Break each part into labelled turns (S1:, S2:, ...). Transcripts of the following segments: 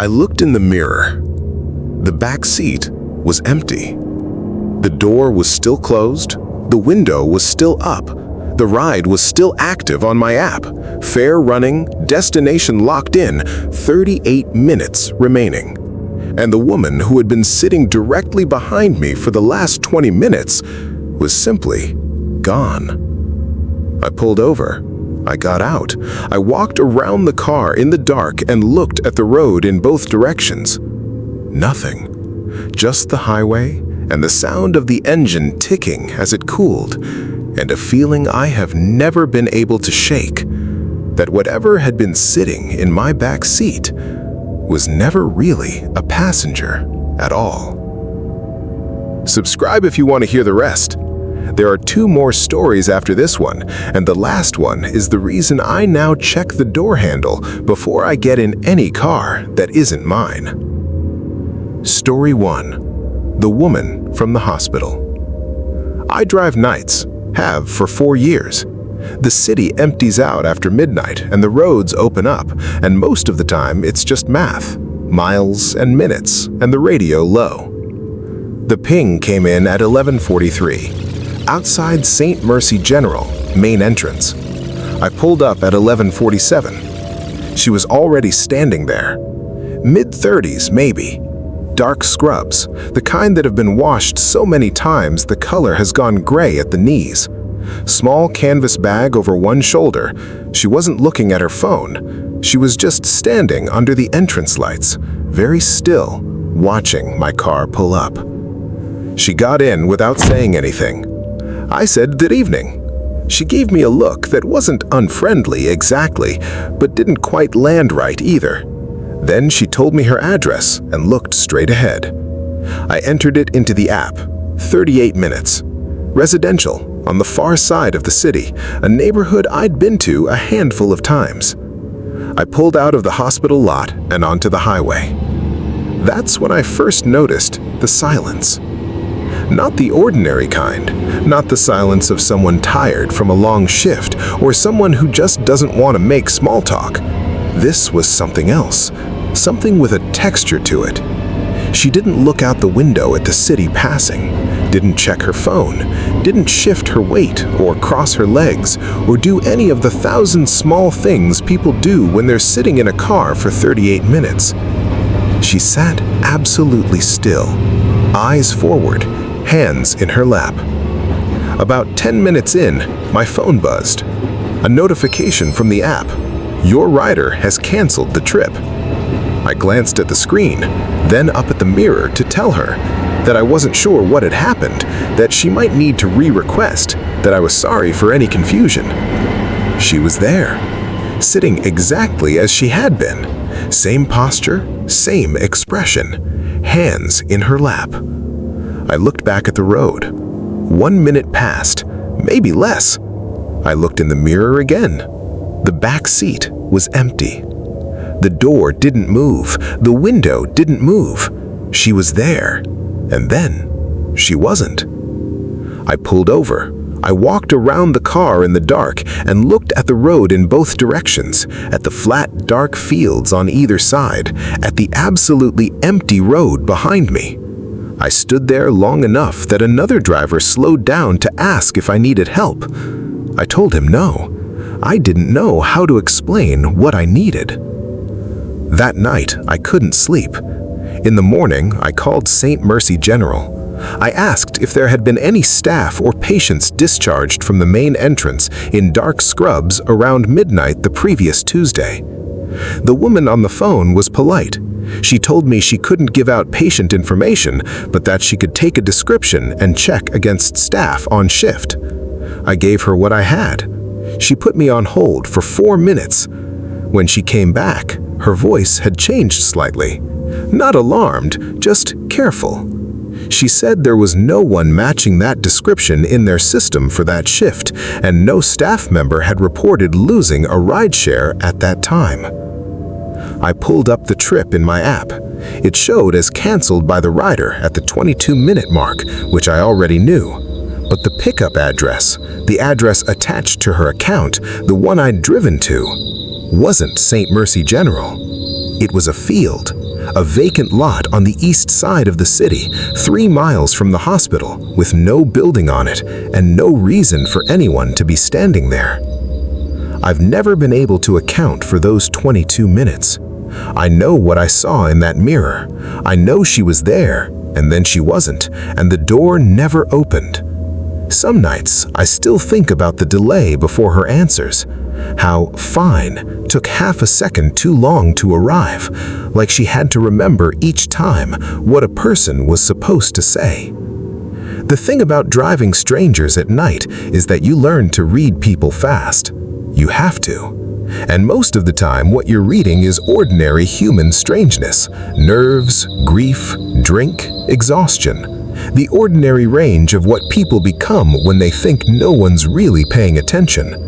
S1: I looked in the mirror. The back seat was empty. The door was still closed. The window was still up. The ride was still active on my app. Fare running, destination locked in, 38 minutes remaining. And the woman who had been sitting directly behind me for the last 20 minutes was simply gone. I pulled over. I got out. I walked around the car in the dark and looked at the road in both directions. Nothing. Just the highway and the sound of the engine ticking as it cooled, and a feeling I have never been able to shake, that whatever had been sitting in my back seat was never really a passenger at all. Subscribe if you want to hear the rest. There are 2 more stories after this one, and the last one is the reason I now check the door handle before I get in any car that isn't mine. Story 1. The woman from the hospital. I drive nights, have for 4 years. The city empties out after midnight and the roads open up, and most of the time it's just math, miles and minutes, and the radio low. The ping came in at 11:43, outside St. Mercy General, main entrance. I pulled up at 11:47. She was already standing there. Mid-30s, maybe. Dark scrubs, the kind that have been washed so many times the color has gone gray at the knees. Small canvas bag over one shoulder. She wasn't looking at her phone. She was just standing under the entrance lights, very still, watching my car pull up. She got in without saying anything. I said, "Good evening." She gave me a look that wasn't unfriendly exactly, but didn't quite land right either. Then she told me her address and looked straight ahead. I entered it into the app. 38 minutes. Residential, on the far side of the city, a neighborhood I'd been to a handful of times. I pulled out of the hospital lot and onto the highway. That's when I first noticed the silence. Not the ordinary kind, not the silence of someone tired from a long shift or someone who just doesn't want to make small talk. This was something else, something with a texture to it. She didn't look out the window at the city passing, didn't check her phone, didn't shift her weight or cross her legs or do any of the 1,000 small things people do when they're sitting in a car for 38 minutes. She sat absolutely still, eyes forward, hands in her lap. About 10 minutes in, my phone buzzed. A notification from the app. Your rider has canceled the trip. I glanced at the screen, then up at the mirror to tell her that I wasn't sure what had happened, that she might need to re-request, that I was sorry for any confusion. She was there, sitting exactly as she had been. Same posture, same expression, hands in her lap. I looked back at the road. 1 minute passed, maybe less. I looked in the mirror again. The back seat was empty. The door didn't move. The window didn't move. She was there, and then she wasn't. I pulled over. I walked around the car in the dark and looked at the road in both directions, at the flat, dark fields on either side, at the absolutely empty road behind me. I stood there long enough that another driver slowed down to ask if I needed help. I told him no. I didn't know how to explain what I needed. That night, I couldn't sleep. In the morning, I called St. Mercy General. I asked if there had been any staff or patients discharged from the main entrance in dark scrubs around midnight the previous Tuesday. The woman on the phone was polite. She told me she couldn't give out patient information, but that she could take a description and check against staff on shift. I gave her what I had. She put me on hold for 4 minutes. When she came back, her voice had changed slightly. Not alarmed, just careful. She said there was no one matching that description in their system for that shift, and no staff member had reported losing a rideshare at that time. I pulled up the trip in my app. It showed as canceled by the rider at the 22-minute mark, which I already knew. But the pickup address, the address attached to her account, the one I'd driven to, wasn't St. Mercy General. It was a field, A vacant lot on the east side of the city, 3 miles from the hospital, with no building on it and no reason for anyone to be standing there. I've never been able to account for those 22 minutes. I know what I saw in that mirror. I know she was there, and then she wasn't, and the door never opened. Some nights, I still think about the delay before her answers. How fine took half a second too long to arrive, like she had to remember each time what a person was supposed to say. The thing about driving strangers at night is that you learn to read people fast. You have to. And most of the time, what you're reading is ordinary human strangeness, nerves, grief, drink, exhaustion. The ordinary range of what people become when they think no one's really paying attention.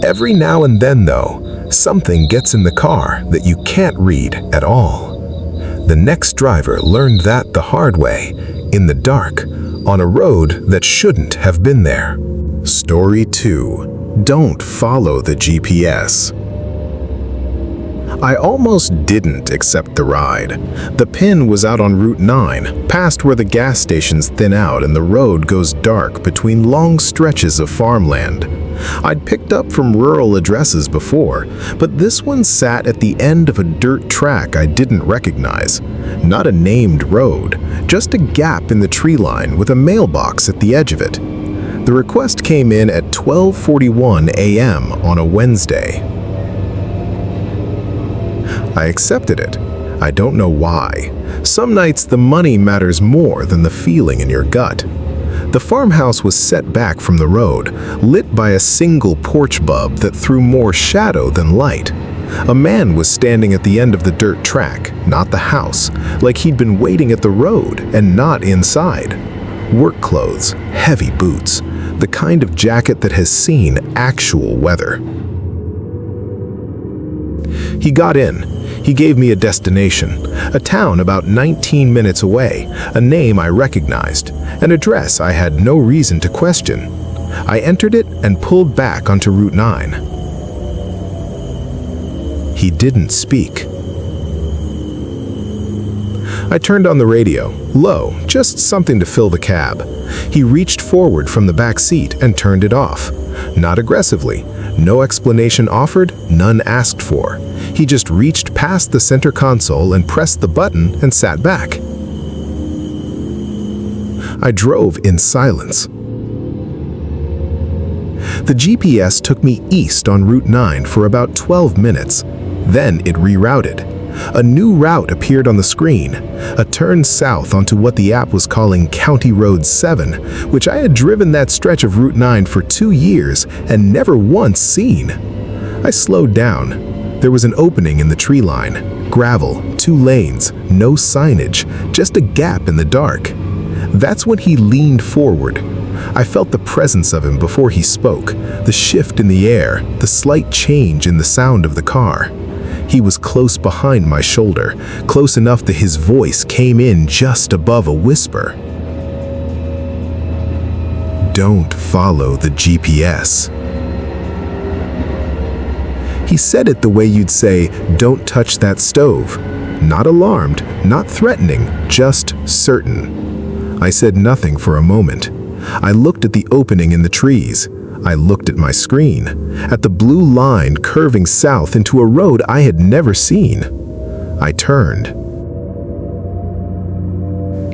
S1: Every now and then, though, something gets in the car that you can't read at all. The next driver learned that the hard way, in the dark, on a road that shouldn't have been there. Story 2. Don't follow the GPS. I almost didn't accept the ride. The pin was out on Route 9, past where the gas stations thin out and the road goes dark between long stretches of farmland. I'd picked up from rural addresses before, but this one sat at the end of a dirt track I didn't recognize. Not a named road, just a gap in the tree line with a mailbox at the edge of it. The request came in at 12:41 a.m. on a Wednesday. I accepted it. I don't know why. Some nights the money matters more than the feeling in your gut. The farmhouse was set back from the road, lit by a single porch bulb that threw more shadow than light. A man was standing at the end of the dirt track, not the house, like he'd been waiting at the road and not inside. Work clothes, heavy boots, the kind of jacket that has seen actual weather. He got in. He gave me a destination, a town about 19 minutes away, a name I recognized, an address I had no reason to question. I entered it and pulled back onto Route 9. He didn't speak. I turned on the radio, low, just something to fill the cab. He reached forward from the back seat and turned it off. Not aggressively, no explanation offered, none asked for. He just reached past the center console and pressed the button and sat back. I drove in silence. The GPS took me east on Route 9 for about 12 minutes. Then it rerouted. A new route appeared on the screen, a turn south onto what the app was calling County Road 7, which I had driven that stretch of Route 9 for 2 years and never once seen. I slowed down. There was an opening in the tree line, gravel, 2 lanes, no signage, just a gap in the dark. That's when he leaned forward. I felt the presence of him before he spoke, the shift in the air, the slight change in the sound of the car. He was close behind my shoulder, close enough that his voice came in just above a whisper. Don't follow the GPS. He said it the way you'd say, don't touch that stove. Not alarmed, not threatening, just certain. I said nothing for a moment. I looked at the opening in the trees. I looked at my screen, at the blue line curving south into a road I had never seen. I turned.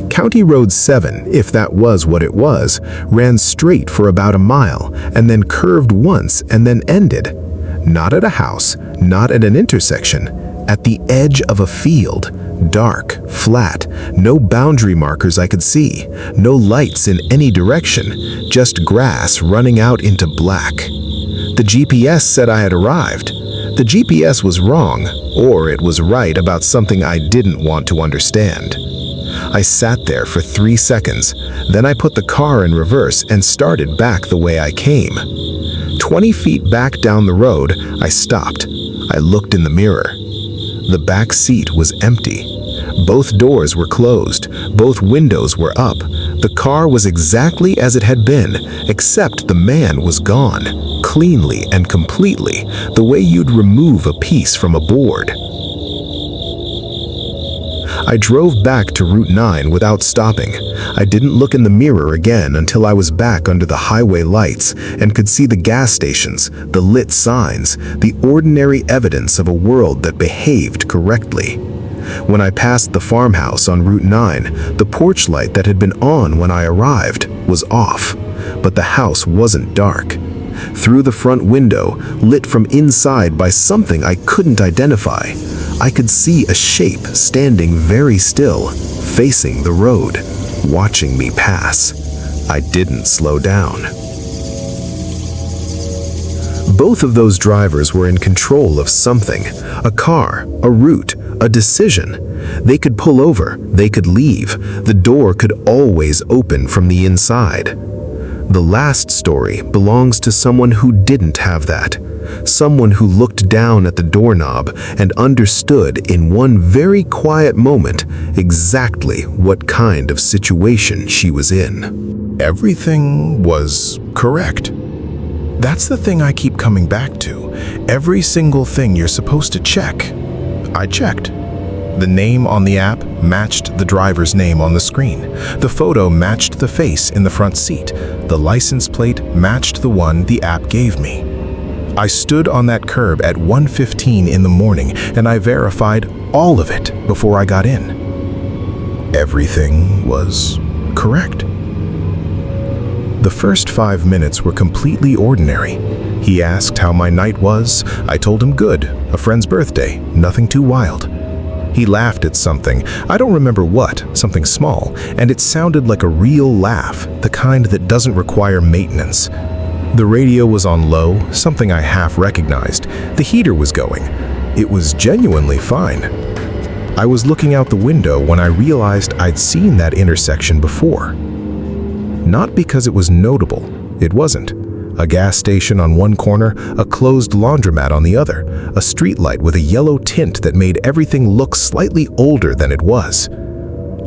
S1: County Road 7, if that was what it was, ran straight for about a mile and then curved once and then ended. Not at a house, not at an intersection, at the edge of a field. Dark, flat, no boundary markers I could see, no lights in any direction, just grass running out into black. The GPS said I had arrived. The GPS was wrong, or it was right about something I didn't want to understand. I sat there for 3 seconds, then I put the car in reverse and started back the way I came. 20 feet back down the road, I stopped. I looked in the mirror. The back seat was empty. Both doors were closed. Both windows were up. The car was exactly as it had been, except the man was gone, cleanly and completely, the way you'd remove a piece from a board. I drove back to Route 9 without stopping. I didn't look in the mirror again until I was back under the highway lights and could see the gas stations, the lit signs, the ordinary evidence of a world that behaved correctly. When I passed the farmhouse on Route 9, the porch light that had been on when I arrived was off, but the house wasn't dark. Through the front window, lit from inside by something I couldn't identify, I could see a shape standing very still, facing the road, watching me pass. I didn't slow down. Both of those drivers were in control of something, a car, a route, a decision. They could pull over, they could leave, the door could always open from the inside. The last story belongs to someone who didn't have that. Someone who looked down at the doorknob and understood in one very quiet moment exactly what kind of situation she was in.
S2: Everything was correct. That's the thing I keep coming back to. Every single thing you're supposed to check, I checked. The name on the app matched the driver's name on the screen. The photo matched the face in the front seat. The license plate matched the one the app gave me. I stood on that curb at 1:15 in the morning and I verified all of it before I got in. Everything was correct. The first 5 minutes were completely ordinary. He asked how my night was. I told him good, a friend's birthday, nothing too wild. He laughed at something, I don't remember what, something small, and it sounded like a real laugh, the kind that doesn't require maintenance. The radio was on low, something I half recognized. The heater was going. It was genuinely fine. I was looking out the window when I realized I'd seen that intersection before. Not because it was notable, it wasn't. A gas station on one corner, a closed laundromat on the other, a streetlight with a yellow tint that made everything look slightly older than it was.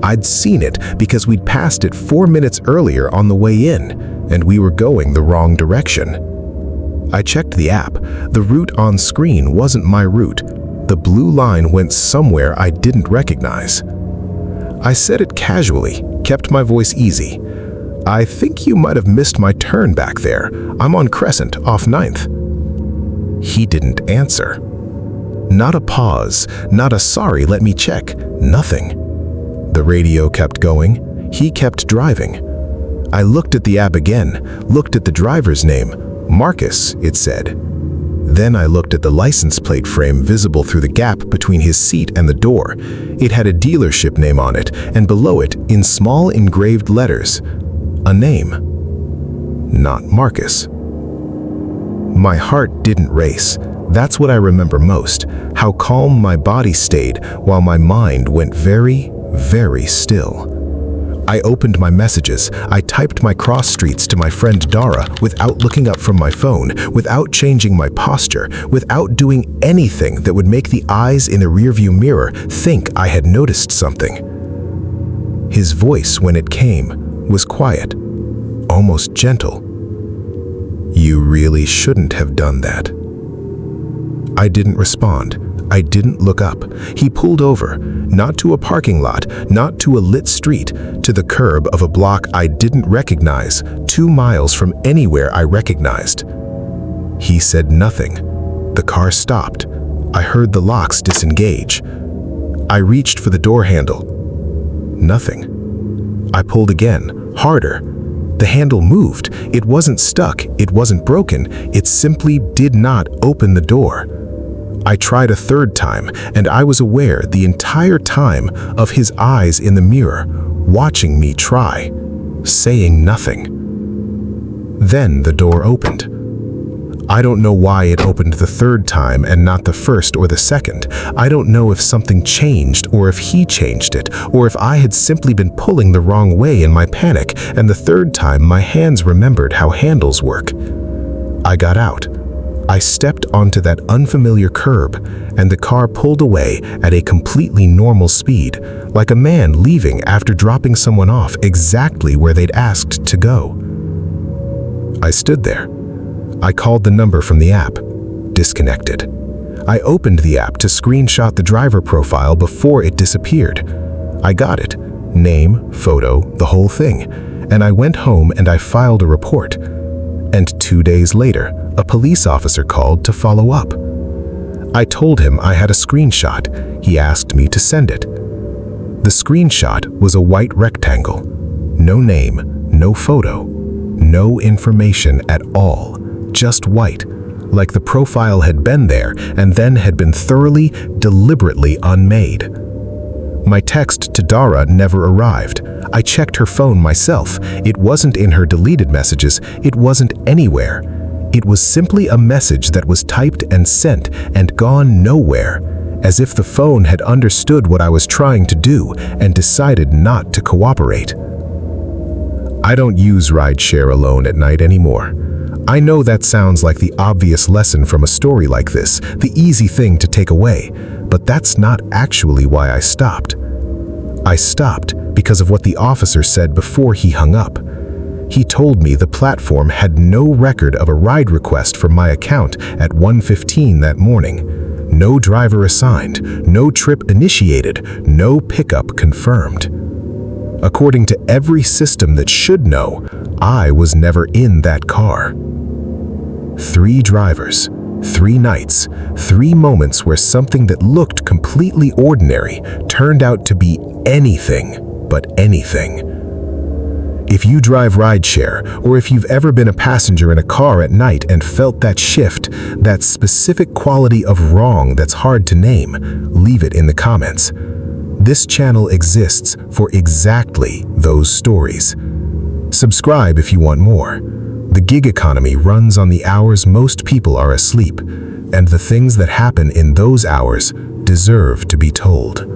S2: I'd seen it because we'd passed it 4 minutes earlier on the way in, and we were going the wrong direction. I checked the app. The route on screen wasn't my route. The blue line went somewhere I didn't recognize. I said it casually, kept my voice easy. I think you might have missed my turn back there. I'm on Crescent, off 9th. He didn't answer. Not a pause, not a sorry, let me check, nothing. The radio kept going. He kept driving. I looked at the app again, looked at the driver's name. Marcus, it said. Then I looked at the license plate frame visible through the gap between his seat and the door. It had a dealership name on it, and below it, in small engraved letters, a name. Not Marcus. My heart didn't race. That's what I remember most, how calm my body stayed while my mind went very, very still. I opened my messages. I typed my cross streets to my friend Dara without looking up from my phone, without changing my posture, without doing anything that would make the eyes in the rearview mirror think I had noticed something. His voice, when it came, was quiet, almost gentle. You really shouldn't have done that. I didn't respond. I didn't look up. He pulled over, not to a parking lot, not to a lit street, to the curb of a block I didn't recognize, 2 miles from anywhere I recognized. He said nothing. The car stopped. I heard the locks disengage. I reached for the door handle. Nothing. I pulled again, harder. The handle moved. It wasn't stuck. It wasn't broken. It simply did not open the door. I tried a third time, and I was aware the entire time of his eyes in the mirror, watching me try, saying nothing. Then the door opened. I don't know why it opened the third time and not the first or the second. I don't know if something changed or if he changed it, or if I had simply been pulling the wrong way in my panic, and the third time my hands remembered how handles work. I got out. I stepped onto that unfamiliar curb, and the car pulled away at a completely normal speed, like a man leaving after dropping someone off exactly where they'd asked to go. I stood there. I called the number from the app. Disconnected. I opened the app to screenshot the driver profile before it disappeared. I got it. Name, photo, the whole thing. And I went home and I filed a report. And 2 days later, a police officer called to follow up. I told him I had a screenshot. He asked me to send it. The screenshot was a white rectangle. No name, no photo, no information at all. Just white, like the profile had been there and then had been thoroughly, deliberately unmade. My text to Dara never arrived. I checked her phone myself. It wasn't in her deleted messages. It wasn't anywhere. It was simply a message that was typed and sent and gone nowhere, as if the phone had understood what I was trying to do and decided not to cooperate. I don't use rideshare alone at night anymore. I know that sounds like the obvious lesson from a story like this, the easy thing to take away, but that's not actually why I stopped. I stopped because of what the officer said before he hung up. He told me the platform had no record of a ride request from my account at 1:15 that morning. No driver assigned, no trip initiated, no pickup confirmed. According to every system that should know, I was never in that car. 3 drivers, 3 nights, 3 moments where something that looked completely ordinary turned out to be anything but anything. If you drive rideshare, or if you've ever been a passenger in a car at night and felt that shift, that specific quality of wrong that's hard to name, leave it in the comments. This channel exists for exactly those stories. Subscribe if you want more. The gig economy runs on the hours most people are asleep, and the things that happen in those hours deserve to be told.